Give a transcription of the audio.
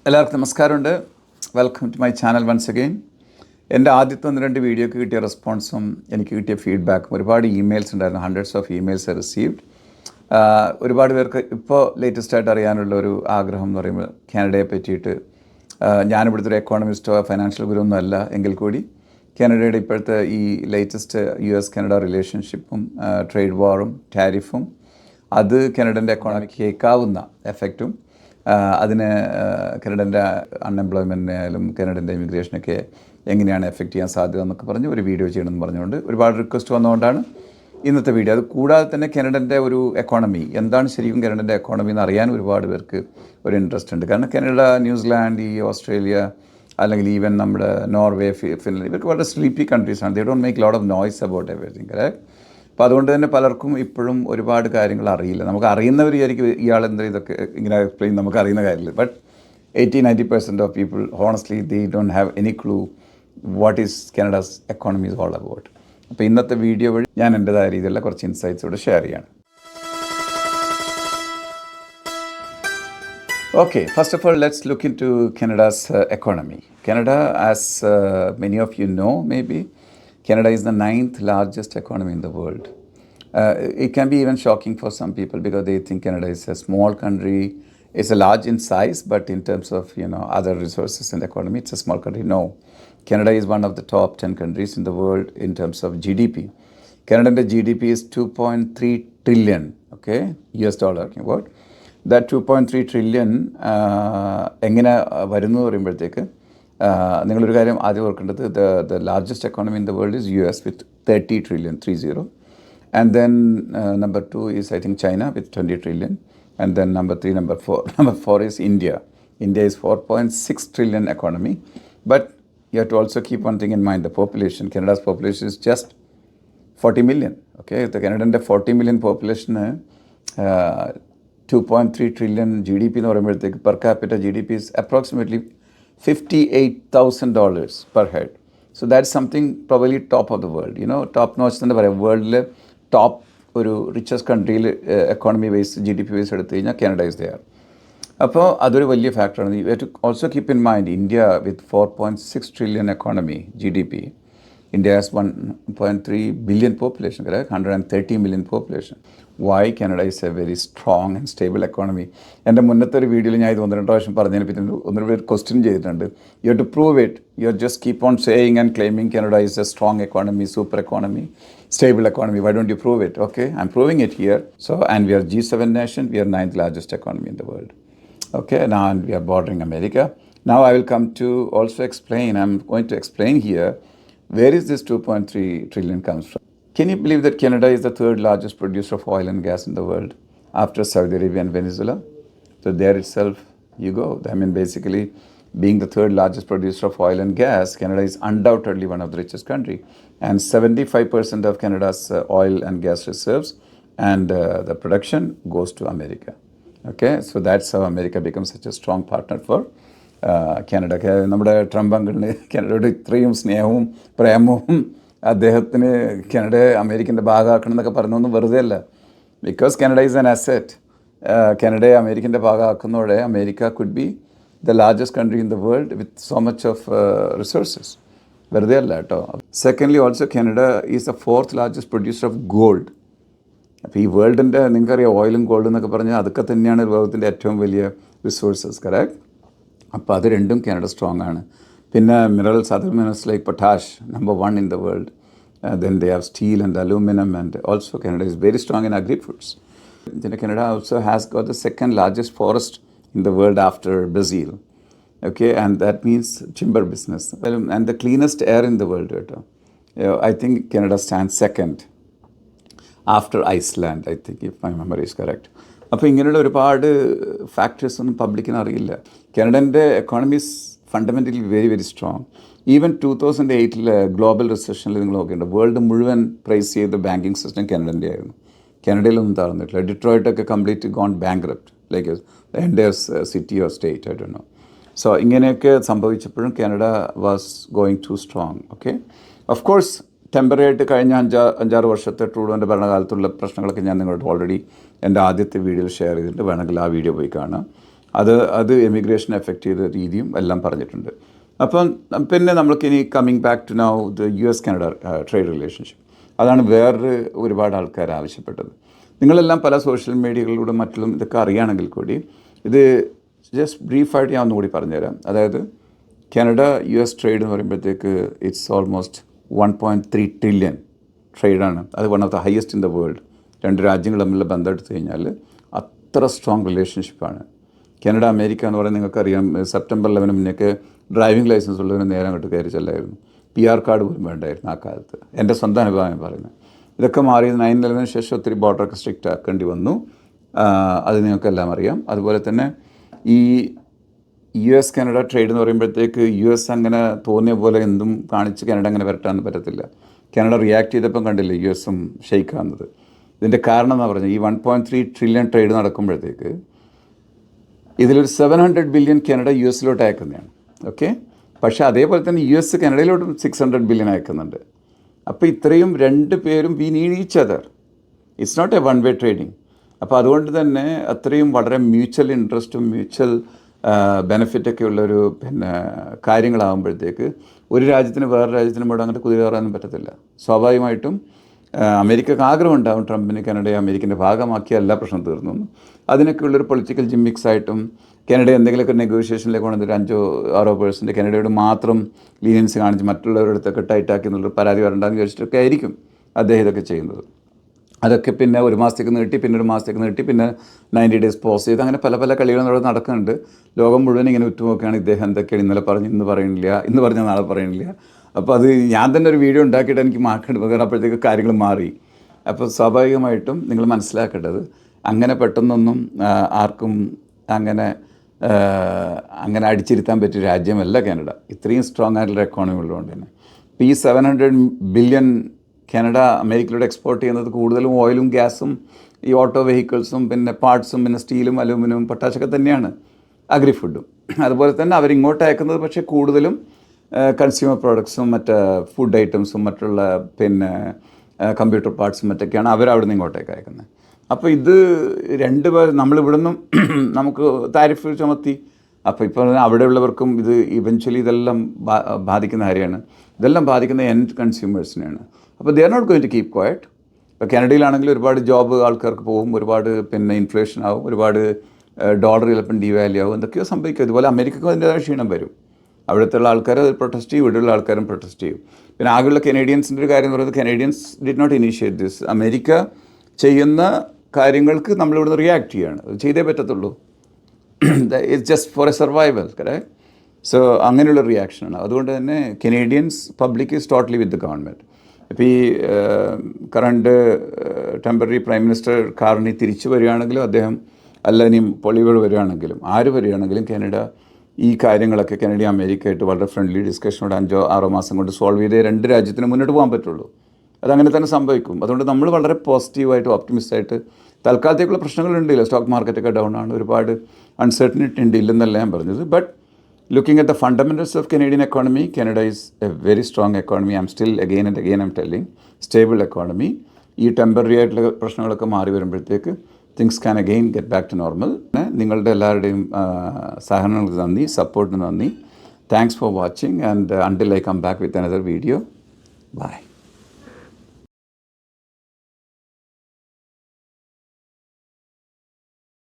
എല്ലാവർക്കും നമസ്കാരമുണ്ട്. Welcome to my channel once again. എൻ്റെ ആദ്യത്തെ 1-2 വീഡിയോക്ക് കിട്ടിയ റെസ്പോൺസും എനിക്ക് കിട്ടിയ ഫീഡ്ബാക്കും ഒരുപാട് ഇമെയിൽസ് ഉണ്ടായിരുന്നു. Hundreds of emails received. ഒരുപാട് പേർക്ക് ഇപ്പോൾ ലേറ്റസ്റ്റായിട്ട് അറിയാനുള്ള ഒരു ആഗ്രഹം എന്ന് പറയുമ്പോൾ കാനഡയെ പറ്റിയിട്ട്. ഞാനിവിടുത്തെ ഒരു എക്കോണമിസ്റ്റോ ഫൈനാൻഷ്യൽ ഗുരു ഒന്നും അല്ല എങ്കിൽ കൂടി കാനഡയുടെ ഇപ്പോഴത്തെ ഈ ലേറ്റസ്റ്റ് US കാനഡ റിലേഷൻഷിപ്പും ട്രേഡ് വാറും ടാരിഫും അത് കാനഡൻ്റെ എക്കോണമിക്ക് കേൾക്കാവുന്ന എഫക്റ്റും അതിന് കാനഡൻ്റെ അൺഎംപ്ലോയ്മെൻറ്റിനെ ആയാലും കാനഡൻ്റെ ഇമിഗ്രേഷനൊക്കെ എങ്ങനെയാണ് എഫക്റ്റ് ചെയ്യാൻ സാധ്യത എന്നൊക്കെ പറഞ്ഞ് ഒരു വീഡിയോ ചെയ്യണമെന്ന് പറഞ്ഞുകൊണ്ട് ഒരുപാട് റിക്വസ്റ്റ് വന്നുകൊണ്ടാണ് ഇന്നത്തെ വീഡിയോ. അത് കൂടാതെ തന്നെ കാനഡൻ്റെ ഒരു എക്കോണമി എന്താണ് ശരിക്കും കാനഡൻ്റെ എക്കോണമി എന്ന് അറിയാൻ ഒരുപാട് പേർക്ക് ഒരു ഇൻട്രസ്റ്റ് ഉണ്ട്. കാരണം കാനഡ, ന്യൂസിലാൻഡ്, ഈ ഓസ്ട്രേലിയ അല്ലെങ്കിൽ ഈവൻ നമ്മുടെ നോർവേ, ഫിൻലൻഡ് ഇവർക്ക് വളരെ സ്ലീപ്പി കൺട്രീസാണ്. They don't make lot of noise about everything. Correct. അപ്പോൾ അതുകൊണ്ട് തന്നെ പലർക്കും ഇപ്പോഴും ഒരുപാട് കാര്യങ്ങൾ അറിയില്ല. നമുക്ക് അറിയുന്നവർ വിചാരിക്കും ഇയാളെന്താ ഇതൊക്കെ ഇങ്ങനെ എക്സ്പ്ലെയിൻ, നമുക്ക് അറിയുന്ന കാര്യമില്ല. But 80-90% of people honestly they don't have any clue what is Canada's economy is all about. അപ്പോൾ ഇന്നത്തെ വീഡിയോ വഴി ഞാൻ എൻ്റെതായ രീതിയിലുള്ള കുറച്ച് ഇൻസൈറ്റ്സ് ഇവിടെ ഷെയർ ചെയ്യാണ്. Okay, first of all, let's look into Canada's economy. Canada, as many of you know, maybe, Canada is the 9th largest economy in the world. It can be even shocking for some people because they think Canada is a small country. It's a large in size, but in terms of, other resources and economy, it's a small country. No, Canada is one of the top 10 countries in the world in terms of GDP. Canada's GDP is 2.3 trillion, okay, US dollar. What? That 2.3 trillion എങ്ങനെ വരുന്നു പറയുമ്പോഴത്തേക്ക് നിങ്ങളൊരു കാര്യം ആദ്യം ഓർക്കേണ്ടത്, the largest economy in the world is US with 30 trillion, 30. And then number 2 is, I think, China with 20 trillion. And then number 3, number 4. Number 4 is India. India is 4.6 trillion economy. But you have to also keep one thing in mind, the population. Canada's population is just 40 million. Okay, the Canadian 40 million population 2.3 trillion GDP എന്ന് പറയുമ്പോഴത്തേക്ക് per capita GDP is approximately $58,000 per head. So that's something probably top of the world. Top notch എന്ന് പറയാം. വേൾഡിൽ top ഒരു richest കൺട്രിയിൽ economy wise GDP wise എടുത്തു കഴിഞ്ഞാൽ Canada is there. അപ്പോൾ അതൊരു വലിയ ഫാക്ടറാണ്. You have to also keep in mind India with 4.6 trillion economy GDP. India has 1.3 billion population, correct? 130 million population. Why Canada is a very strong and stable economy? എൻ്റെ മുന്നത്തെ ഒരു വീഡിയോയിൽ ഞാൻ ഇത് 1-2 പ്രാവശ്യം പറഞ്ഞതിനെ പറ്റി ഒന്നൊരു ക്വസ്റ്റ്യൻ ചെയ്തിട്ടുണ്ട്. You have to prove it. You are just keep on saying and claiming Canada is a strong economy, super economy, stable economy. Why don't you prove it? Okay, I'm proving it here. So, and we are G7 nation. We are 9th largest economy in the world. Okay, now and we are bordering America. Now I will come to also explain. I'm going to explain here where is this 2.3 trillion comes from. Can you believe that Canada is the 3rd largest producer of oil and gas in the world after Saudi Arabia and Venezuela? So there itself you go. I mean, basically, being the 3rd largest producer of oil and gas, Canada is undoubtedly one of the richest country. And 75% of Canada's oil and gas reserves and the production goes to America. Okay, so that's how America becomes such a strong partner for Canada. നമ്മുടെ Trump അങ്കിളിന് കാനഡയോട് ഇത്രയും സ്നേഹവും പ്രേമവും അദ്ദേഹത്തിന് കാനഡയെ അമേരിക്കൻ്റെ ഭാഗമാക്കണം എന്നൊക്കെ പറഞ്ഞൊന്നും വെറുതെ അല്ല. Because Canada is an asset. കാനഡയെ അമേരിക്കൻ്റെ ഭാഗമാക്കുന്നതോടെ America could be the largest country in the world with so much of resources. വെറുതെ അല്ല കേട്ടോ. Secondly also Canada is the 4th largest producer of gold. അപ്പോൾ ഈ വേൾഡിൻ്റെ നിങ്ങൾക്കറിയാം ഓയിലും ഗോൾഡും എന്നൊക്കെ പറഞ്ഞാൽ അതൊക്കെ തന്നെയാണ് ലോകത്തിൻ്റെ ഏറ്റവും വലിയ റിസോഴ്സസ്. കറക്റ്റ്. അപ്പോൾ അത് രണ്ടും കാനഡ സ്ട്രോങ് ആണ്. പിന്നെ minerals, other minerals like potash, number 1 in the world. Then they have steel and aluminum, and also Canada is very strong in agri-foods. Then Canada also has got the 2nd largest forest in the world after Brazil. Okay, and that means timber business. Well, and the cleanest air in the world. I think Canada stands 2nd after Iceland, I think, if my memory is correct. അപ്പോൾ ഇങ്ങനെയുള്ള ഒരുപാട് factors ഒന്നും പബ്ലിക്കിന് അറിയില്ല. കാനഡൻ്റെ economy is fundamentally very very strong. Even 2008 global റിസഷനിൽ നിങ്ങൾ നോക്കേണ്ട വേൾഡ് മുഴുവൻ പ്രൈസ് ചെയ്ത ബാങ്കിങ് സിസ്റ്റം കാനഡൻ്റെ ആയിരുന്നു. കാനഡയിലൊന്നും താഴ്ന്നിട്ടില്ല. ഡിട്രോയിട്ടൊക്കെ complete gone bankrupt like the entire city or state, I don't know. So ഇങ്ങനെയൊക്കെ സംഭവിച്ചപ്പോഴും Canada was going to strong. Okay, of course temporary ആയിട്ട് കഴിഞ്ഞ 5-6 വർഷത്തെ ട്രൂഡോൻ്റെ ഭരണകാലത്തുള്ള പ്രശ്നങ്ങളൊക്കെ ഞാൻ നിങ്ങളോട് ഓൾറെഡി എൻ്റെ ആദ്യത്തെ വീഡിയോയിൽ ഷെയർ ചെയ്തിട്ട് വേണമെങ്കിൽ ആ വീഡിയോ പോയി കാണാം. അത് എമിഗ്രേഷൻ എഫക്റ്റ് ചെയ്ത രീതിയും എല്ലാം പറഞ്ഞിട്ടുണ്ട്. അപ്പം പിന്നെ നമ്മൾക്കിനി coming back to now the US Canada trade relationship, അതാണ് വേറൊരു ഒരുപാട് ആൾക്കാർ ആവശ്യപ്പെട്ടത്. നിങ്ങളെല്ലാം പല സോഷ്യൽ മീഡിയകളിലൂടെ മറ്റും ഇതൊക്കെ അറിയുകയാണെങ്കിൽ കൂടി ഇത് ജസ്റ്റ് ബ്രീഫായിട്ട് ഞാൻ ഒന്നുകൂടി പറഞ്ഞുതരാം. അതായത് കാനഡ US ട്രേഡ് എന്ന് പറയുമ്പോഴത്തേക്ക് ഇറ്റ്സ് ഓൾമോസ്റ്റ് 1.3 ട്രില്യൺ ട്രേഡാണ്. അത് one of the highest in the world. രണ്ട് രാജ്യങ്ങൾ തമ്മിലുള്ള ബന്ധം എടുത്തു കഴിഞ്ഞാൽ അത്ര സ്ട്രോങ് റിലേഷൻഷിപ്പാണ്. കാനഡ അമേരിക്ക എന്ന് പറയുന്നത് നിങ്ങൾക്കറിയാം, സെപ്റ്റംബർ 11 മുന്നേക്ക് ഡ്രൈവിംഗ് ലൈസൻസ് ഉള്ളവന് നേരെ അങ്ങോട്ട് കയറി ചെല്ലായിരുന്നു. PR കാർഡ് പോലും വേണ്ടായിരുന്നു ആ കാലത്ത്. എൻ്റെ സ്വന്തം അനുഭവം പറയുന്നത്. ഇതൊക്കെ മാറി 9/11 ശേഷം ഒത്തിരി ബോർഡറൊക്കെ സ്ട്രിക്റ്റ് ആക്കേണ്ടി വന്നു. അത് നിങ്ങൾക്കെല്ലാം അറിയാം. അതുപോലെ തന്നെ ഈ US കാനഡ ട്രേഡ് എന്ന് പറയുമ്പോഴത്തേക്ക് US അങ്ങനെ തോന്നിയ പോലെ എന്തും കാണിച്ച് കാനഡ അങ്ങനെ വരട്ടാന്ന് പറ്റത്തില്ല. കാനഡ റിയാക്ട് ചെയ്തപ്പം കണ്ടില്ലേ USഉം ഷെയ്ക്കാവുന്നത്. ഇതിൻ്റെ കാരണം എന്നാണ് പറഞ്ഞത്, ഈ 1.3 ട്രില്യൺ ട്രേഡ് നടക്കുമ്പോഴത്തേക്ക് ഇതിലൊരു 700 ബില്യൺ കാനഡ US-ലോട്ട് അയക്കുന്നതാണ്. ഓക്കെ, പക്ഷേ അതേപോലെ തന്നെ US കാനഡയിലോട്ടും 600 ബില്യൺ അയക്കുന്നുണ്ട്. അപ്പോൾ ഇത്രയും രണ്ട് പേരും we need each other. It's not a one way trading. അപ്പോൾ അതുകൊണ്ട് തന്നെ അത്രയും വളരെ മ്യൂച്വൽ ഇൻട്രസ്റ്റും മ്യൂച്വൽ ബെനിഫിറ്റൊക്കെ ഉള്ളൊരു കാര്യങ്ങളാകുമ്പോഴത്തേക്ക് ഒരു രാജ്യത്തിന് വേറെ രാജ്യത്തിനും ഇവിടെ അങ്ങോട്ട് കുതിര കയറാനൊന്നും പറ്റത്തില്ല. സ്വാഭാവികമായിട്ടും അമേരിക്കക്ക് ആഗ്രഹം ഉണ്ടാകും ട്രംപിന് കാനഡയെ അമേരിക്കൻ്റെ ഭാഗമാക്കിയ എല്ലാ പ്രശ്നം തീർന്നു. അതിനൊക്കെ ഉള്ളൊരു പൊളിറ്റിക്കൽ ജിമ്മിക്സ് ആയിട്ടും കാനഡ എന്തെങ്കിലുമൊക്കെ നെഗോഷിയേഷനിലേക്ക് കൊണ്ടുവന്നൊരു 5-6% കാനഡയോട് മാത്രം ലീനിയൻസ് കാണിച്ച് മറ്റുള്ളവരുടെ അടുത്തൊക്കെ ടൈറ്റാക്കി എന്നുള്ളൊരു പരാതി വരണ്ടെന്ന് വിചാരിച്ചിട്ടൊക്കെ ആയിരിക്കും അദ്ദേഹം ഇതൊക്കെ ചെയ്യുന്നത്. അതൊക്കെ പിന്നെ ഒരു മാസത്തേക്ക് നീട്ടി, പിന്നെ ഒരു മാസത്തേക്ക് നീട്ടി, പിന്നെ 90 ഡേയ്സ് പോസ് ചെയ്ത്, അങ്ങനെ പല പല കളികളും അവിടെ നടക്കുന്നുണ്ട്. ലോകം മുഴുവൻ ഇങ്ങനെ ഉറ്റുനോക്കുകയാണ് ഇദ്ദേഹം എന്തൊക്കെയാണ് ഇന്നലെ പറഞ്ഞ് ഇന്ന് പറയണില്ല, ഇന്ന് പറഞ്ഞാൽ നാളെ പറയണില്ല. അപ്പോൾ അത് ഞാൻ തന്നെ ഒരു വീഡിയോ ഉണ്ടാക്കിയിട്ട് എനിക്ക് മാർക്കേണ്ടി കാരണം അപ്പോഴത്തേക്ക് കാര്യങ്ങൾ മാറി. അപ്പോൾ സ്വാഭാവികമായിട്ടും നിങ്ങൾ മനസ്സിലാക്കേണ്ടത് അങ്ങനെ പെട്ടെന്നൊന്നും ആർക്കും അങ്ങനെ അടിച്ചിരുത്താൻ പറ്റിയ രാജ്യമല്ല കാനഡ. ഇത്രയും സ്ട്രോങ് ആയിട്ടുള്ള എക്കോണമി ഉള്ളതുകൊണ്ട് തന്നെ ഇപ്പോൾ ഈ 700 ബില്യൺ കാനഡ അമേരിക്കയിലൂടെ എക്സ്പോർട്ട് ചെയ്യുന്നത് കൂടുതലും ഓയിലും ഗ്യാസും ഈ ഓട്ടോ വെഹിക്കിൾസും പിന്നെ പാർട്സും പിന്നെ സ്റ്റീലും അലൂമിനിയം പൊട്ടാഷൊക്കെ തന്നെയാണ്, അഗ്രി ഫുഡും. അതുപോലെ തന്നെ അവരിങ്ങോട്ട് അയക്കുന്നത് പക്ഷേ കൂടുതലും കൺസ്യൂമർ പ്രോഡക്ട്സും മറ്റ് ഫുഡ് ഐറ്റംസും മറ്റുള്ള പിന്നെ കമ്പ്യൂട്ടർ പാർട്സും മറ്റൊക്കെയാണ് അവരവിടെ നിന്ന് ഇങ്ങോട്ടേക്ക് അയക്കുന്നത്. അപ്പോൾ ഇത് നമ്മളിവിടെ നിന്നും നമുക്ക് താരിഫ് ചുമത്തി. അപ്പോൾ ഇപ്പോൾ അവിടെയുള്ളവർക്കും ഇത് ഇവഞ്ച്വലി ഇതെല്ലാം ബാധിക്കുന്ന കാര്യമാണ്. ഇതെല്ലാം ബാധിക്കുന്ന എൻഡ് കൺസ്യൂമേഴ്സിനെയാണ്. അപ്പോൾ they are not going to keep quiet. ഇപ്പോൾ കാനഡയിലാണെങ്കിൽ ഒരുപാട് ജോബ് ആൾക്കാർക്ക് പോകും, ഒരുപാട് പിന്നെ ഇൻഫ്ലേഷൻ ആവും, ഒരുപാട് ഡോളർ ചിലപ്പം ഡിവാല്യൂ ആവും, എന്തൊക്കെയോ സംഭവിക്കും. ഇതുപോലെ അമേരിക്കക്കും അതിൻ്റെതായ ക്ഷീണം വരും. അവിടുത്തെ ഉള്ള ആൾക്കാർ അത് പ്രൊട്ടസ്റ്റ് ചെയ്യും, ഇവിടെയുള്ള ആൾക്കാരും പ്രൊട്ടസ്റ്റ് ചെയ്യും. പിന്നെ ആകെയുള്ള കനേഡിയൻസിൻ്റെ ഒരു കാര്യം എന്ന് പറയുന്നത്, Canadians did not initiate this. America ചെയ്യുന്ന കാര്യങ്ങൾക്ക് നമ്മളിവിടുന്ന് റിയാക്ട് ചെയ്യുകയാണ്, അത് ചെയ്തേ പറ്റത്തുള്ളൂ. It's just for a survival, correct. So അങ്ങനെയുള്ള റിയാക്ഷനാണ്. അതുകൊണ്ട് തന്നെ Canadians public is totally with the government. ഇപ്പോൾ ഈ current temporary prime minister Carney തിരിച്ചു വരികയാണെങ്കിലും അദ്ദേഹം അല്ല ഇനിയും പൊളിവുകൾ വരികയാണെങ്കിലും ആര് വരികയാണെങ്കിലും കാനഡ ഈ കാര്യങ്ങളൊക്കെ കാനഡ അമേരിക്കയായിട്ട് വളരെ ഫ്രണ്ട്ലി ഡിസ്കഷനോട് 5-6 മാസം കൊണ്ട് സോൾവ് ചെയ്തേ രണ്ട് രാജ്യത്തിന് മുന്നോട്ട് പോകാൻ പറ്റുള്ളൂ. അതങ്ങനെ തന്നെ സംഭവിക്കും. അതുകൊണ്ട് നമ്മൾ വളരെ പോസിറ്റീവായിട്ട് ഓപ്റ്റിമിസ്റ്റായിട്ട് തൽക്കാലത്തേക്കുള്ള പ്രശ്നങ്ങളുണ്ടല്ലോ, സ്റ്റോക്ക് മാർക്കറ്റൊക്കെ ഡൗൺ ആണ്, ഒരുപാട് അൺസർട്ടനിറ്റി ഉണ്ട്, ഇല്ലെന്നല്ല ഞാൻ പറഞ്ഞത്. But looking at the fundamentals of Canadian economy, Canada is a very strong economy. I'm still again and again I'm telling stable economy. ഈ ടെമ്പററി ആയിട്ടുള്ള പ്രശ്നങ്ങളൊക്കെ മാറി വരുമ്പോഴത്തേക്ക് things can again get back to normal. നിങ്ങളുടെ എല്ലാവരുടെയും സഹകരണങ്ങൾക്ക് നന്ദി, സപ്പോർട്ടിന് നന്ദി. Thanks for watching and until I come back with another video. By.